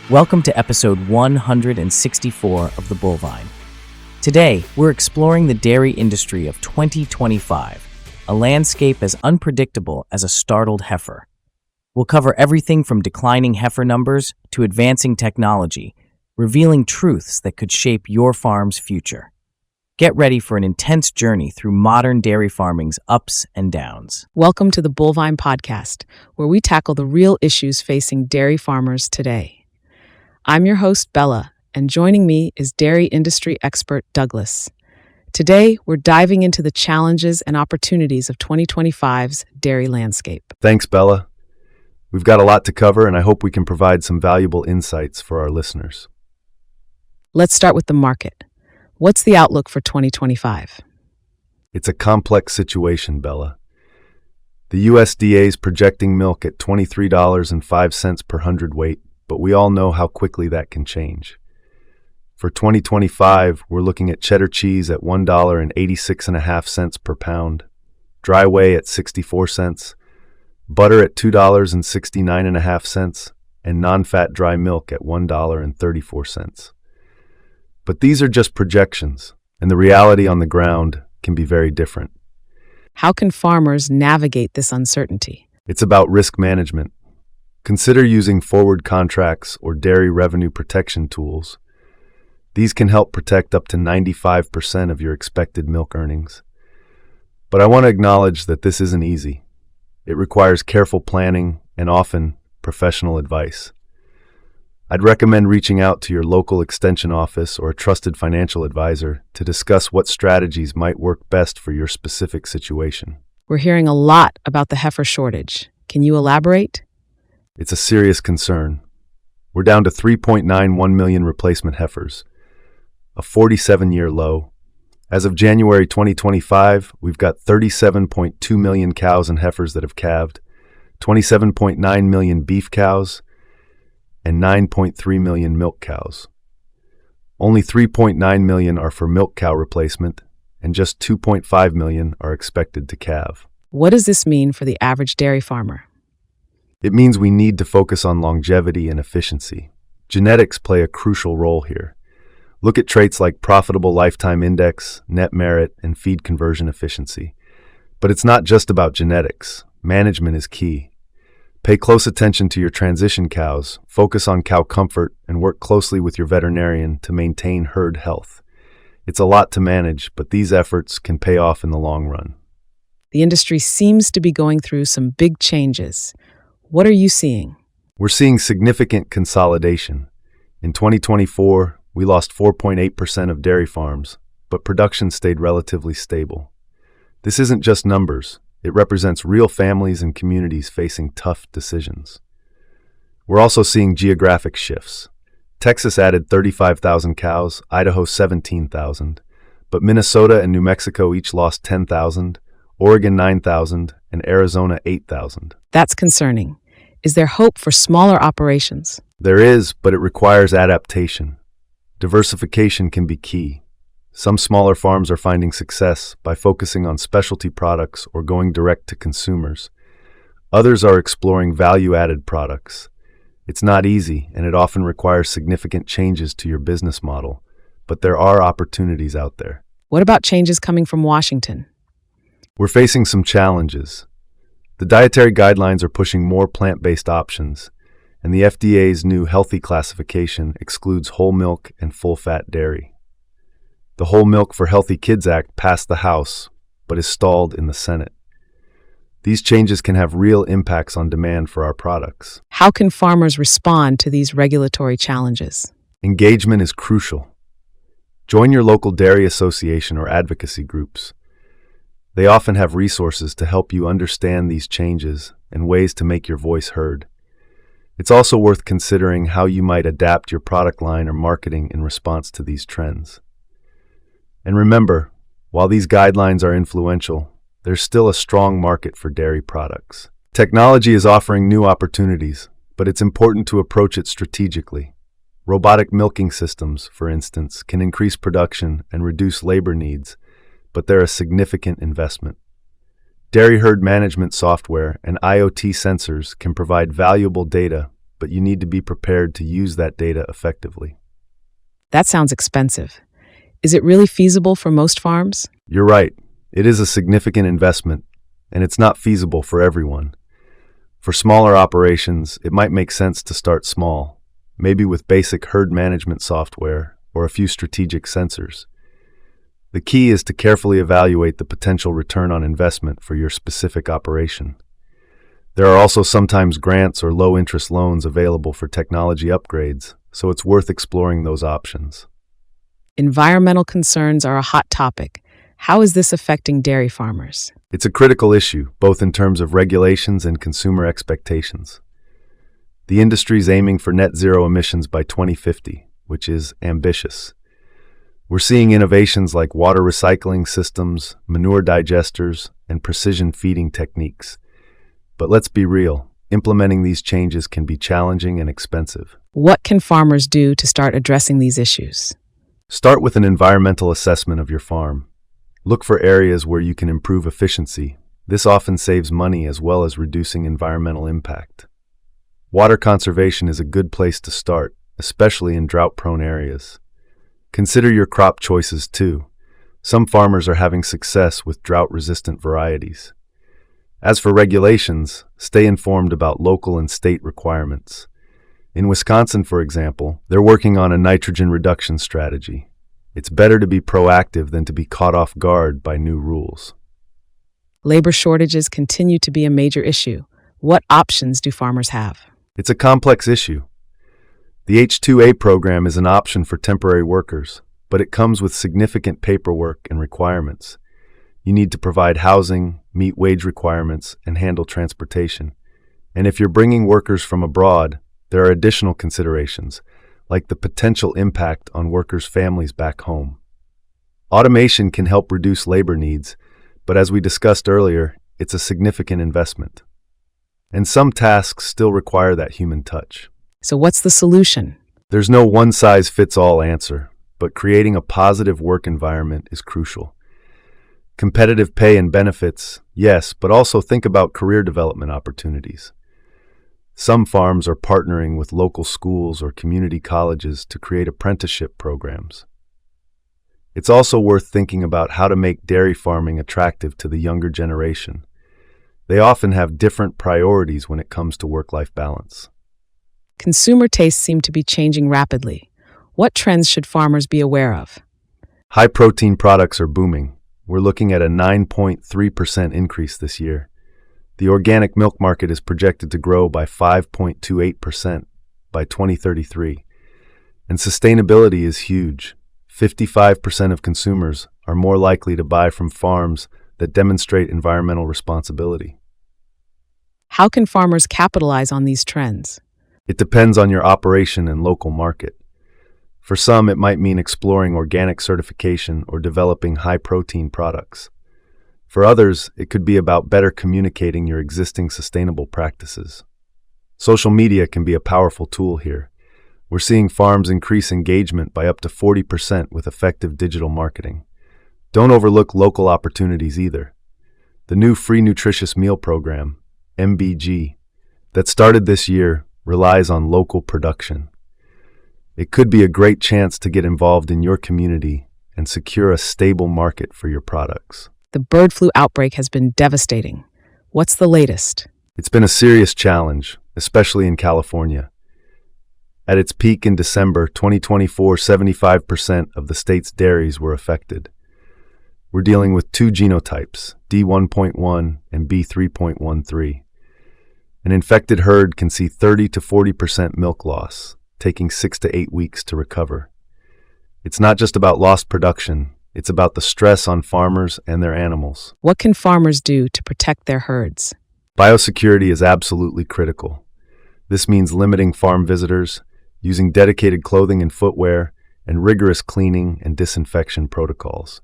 Welcome to episode 164 of the Bullvine. Today, we're exploring the dairy industry of 2025, a landscape as unpredictable as a startled heifer. We'll cover everything from declining heifer numbers to advancing technology, revealing truths that could shape your farm's future. Get ready for an intense journey through modern dairy farming's ups and downs. Welcome to the Bullvine Podcast, where we tackle the real issues facing dairy farmers today. I'm your host, Bella, and joining me is dairy industry expert Douglas. Today, we're diving into the challenges and opportunities of 2025's dairy landscape. Thanks, Bella. We've got a lot to cover, and I hope we can provide some valuable insights for our listeners. Let's start with the market. What's the outlook for 2025? It's a complex situation, Bella. The USDA is projecting milk at $23.05 per hundredweight, but we all know how quickly that can change. For 2025, we're looking at cheddar cheese at $1.86.5 per pound, dry whey at 64 cents, butter at $2.69.5, and non-fat dry milk at $1.34. But these are just projections, and the reality on the ground can be very different. How can farmers navigate this uncertainty? It's about risk management. Consider using forward contracts or dairy revenue protection tools. These can help protect up to 95% of your expected milk earnings. But I want to acknowledge that this isn't easy. It requires careful planning and often professional advice. I'd recommend reaching out to your local extension office or a trusted financial advisor to discuss what strategies might work best for your specific situation. We're hearing a lot about the heifer shortage. Can you elaborate? It's a serious concern. We're down to 3.91 million replacement heifers, a 47-year low. As of January 2025, we've got 37.2 million cows and heifers that have calved, 27.9 million beef cows, and 9.3 million milk cows. Only 3.9 million are for milk cow replacement, and just 2.5 million are expected to calve. What does this mean for the average dairy farmer? It means we need to focus on longevity and efficiency. Genetics play a crucial role here. Look at traits like profitable lifetime index, net merit, and feed conversion efficiency. But it's not just about genetics. Management is key. Pay close attention to your transition cows, focus on cow comfort, and work closely with your veterinarian to maintain herd health. It's a lot to manage, but these efforts can pay off in the long run. The industry seems to be going through some big changes. What are you seeing? We're seeing significant consolidation. In 2024, we lost 4.8% of dairy farms, but production stayed relatively stable. This isn't just numbers. It represents real families and communities facing tough decisions. We're also seeing geographic shifts. Texas added 35,000 cows, Idaho 17,000, but Minnesota and New Mexico each lost 10,000, Oregon 9,000, and Arizona 8,000. That's concerning. Is there hope for smaller operations? There is, but it requires adaptation. Diversification can be key. Some smaller farms are finding success by focusing on specialty products or going direct to consumers. Others are exploring value-added products. It's not easy, and it often requires significant changes to your business model, but there are opportunities out there. What about changes coming from Washington? We're facing some challenges. The dietary guidelines are pushing more plant-based options, and the FDA's new healthy classification excludes whole milk and full-fat dairy. The Whole Milk for Healthy Kids Act passed the House, but is stalled in the Senate. These changes can have real impacts on demand for our products. How can farmers respond to these regulatory challenges? Engagement is crucial. Join your local dairy association or advocacy groups. They often have resources to help you understand these changes and ways to make your voice heard. It's also worth considering how you might adapt your product line or marketing in response to these trends. And remember, while these guidelines are influential, there's still a strong market for dairy products. Technology is offering new opportunities, but it's important to approach it strategically. Robotic milking systems, for instance, can increase production and reduce labor needs, but they're a significant investment. Dairy herd management software and IoT sensors can provide valuable data, but you need to be prepared to use that data effectively. That sounds expensive. Is it really feasible for most farms? You're right. It is a significant investment, and it's not feasible for everyone. For smaller operations, it might make sense to start small, maybe with basic herd management software or a few strategic sensors. The key is to carefully evaluate the potential return on investment for your specific operation. There are also sometimes grants or low-interest loans available for technology upgrades, so it's worth exploring those options. Environmental concerns are a hot topic. How is this affecting dairy farmers? It's a critical issue, both in terms of regulations and consumer expectations. The industry's aiming for net zero emissions by 2050, which is ambitious. We're seeing innovations like water recycling systems, manure digesters, and precision feeding techniques. But let's be real, implementing these changes can be challenging and expensive. What can farmers do to start addressing these issues? Start with an environmental assessment of your farm. Look for areas where you can improve efficiency. This often saves money as well as reducing environmental impact. Water conservation is a good place to start, especially in drought-prone areas. Consider your crop choices too. Some farmers are having success with drought-resistant varieties. As for regulations, stay informed about local and state requirements. In Wisconsin, for example, they're working on a nitrogen reduction strategy. It's better to be proactive than to be caught off guard by new rules. Labor shortages continue to be a major issue. What options do farmers have? It's a complex issue. The H-2A program is an option for temporary workers, but it comes with significant paperwork and requirements. You need to provide housing, meet wage requirements, and handle transportation. And if you're bringing workers from abroad, there are additional considerations, like the potential impact on workers' families back home. Automation can help reduce labor needs, but as we discussed earlier, it's a significant investment. And some tasks still require that human touch. So what's the solution? There's no one-size-fits-all answer, but creating a positive work environment is crucial. Competitive pay and benefits, yes, but also think about career development opportunities. Some farms are partnering with local schools or community colleges to create apprenticeship programs. It's also worth thinking about how to make dairy farming attractive to the younger generation. They often have different priorities when it comes to work-life balance. Consumer tastes seem to be changing rapidly. What trends should farmers be aware of? High-protein products are booming. We're looking at a 9.3% increase this year. The organic milk market is projected to grow by 5.28% by 2033. And sustainability is huge. 55% of consumers are more likely to buy from farms that demonstrate environmental responsibility. How can farmers capitalize on these trends? It depends on your operation and local market. For some, it might mean exploring organic certification or developing high-protein products. For others, it could be about better communicating your existing sustainable practices. Social media can be a powerful tool here. We're seeing farms increase engagement by up to 40% with effective digital marketing. Don't overlook local opportunities either. The new Free Nutritious Meal Program, MBG, that started this year relies on local production. It could be a great chance to get involved in your community and secure a stable market for your products. The bird flu outbreak has been devastating. What's the latest? It's been a serious challenge, especially in California. At its peak in December 2024, 75% of the state's dairies were affected. We're dealing with two genotypes, D1.1 and B3.13. An infected herd can see 30 to 40% milk loss, taking 6 to 8 weeks to recover. It's not just about lost production, it's about the stress on farmers and their animals. What can farmers do to protect their herds? Biosecurity is absolutely critical. This means limiting farm visitors, using dedicated clothing and footwear, and rigorous cleaning and disinfection protocols.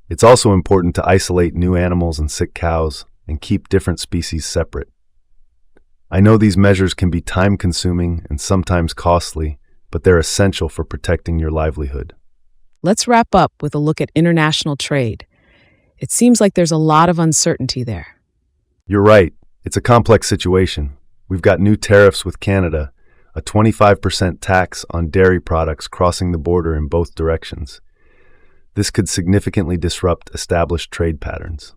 It's also important to isolate new animals and sick cows and keep different species separate. I know these measures can be time-consuming and sometimes costly, but they're essential for protecting your livelihood. Let's wrap up with a look at international trade. It seems like there's a lot of uncertainty there. You're right. It's a complex situation. We've got new tariffs with Canada, a 25% tax on dairy products crossing the border in both directions. This could significantly disrupt established trade patterns.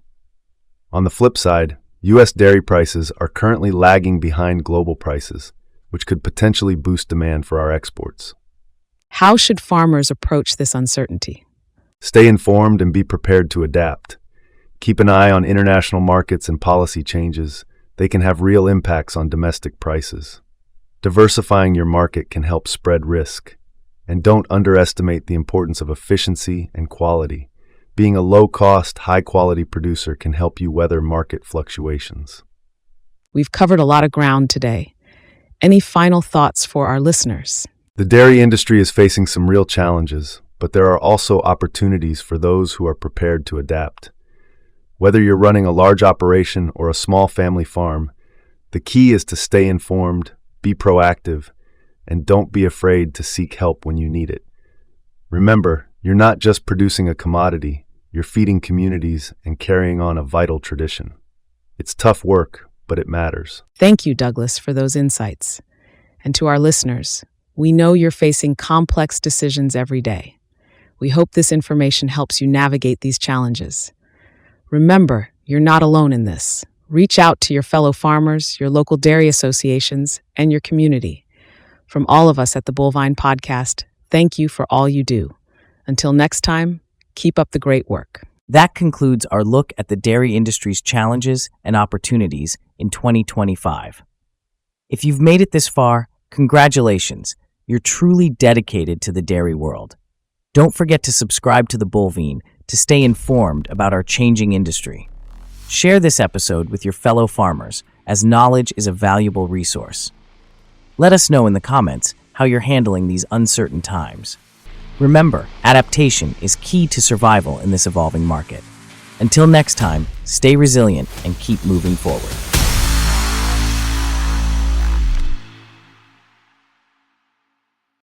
On the flip side, U.S. dairy prices are currently lagging behind global prices, which could potentially boost demand for our exports. How should farmers approach this uncertainty? Stay informed and be prepared to adapt. Keep an eye on international markets and policy changes. They can have real impacts on domestic prices. Diversifying your market can help spread risk. And don't underestimate the importance of efficiency and quality. Being a low-cost, high-quality producer can help you weather market fluctuations. We've covered a lot of ground today. Any final thoughts for our listeners? The dairy industry is facing some real challenges, but there are also opportunities for those who are prepared to adapt. Whether you're running a large operation or a small family farm, the key is to stay informed, be proactive, and don't be afraid to seek help when you need it. Remember, you're not just producing a commodity, you're feeding communities and carrying on a vital tradition. It's tough work, but it matters. Thank you, Douglas, for those insights. And to our listeners, we know you're facing complex decisions every day. We hope this information helps you navigate these challenges. Remember, you're not alone in this. Reach out to your fellow farmers, your local dairy associations, and your community. From all of us at the Bullvine Podcast, thank you for all you do. Until next time, keep up the great work. That concludes our look at the dairy industry's challenges and opportunities in 2025. If you've made it this far, congratulations. You're truly dedicated to the dairy world. Don't forget to subscribe to the Bullvine to stay informed about our changing industry. Share this episode with your fellow farmers, as knowledge is a valuable resource. Let us know in the comments how you're handling these uncertain times. Remember, adaptation is key to survival in this evolving market. Until next time, stay resilient and keep moving forward.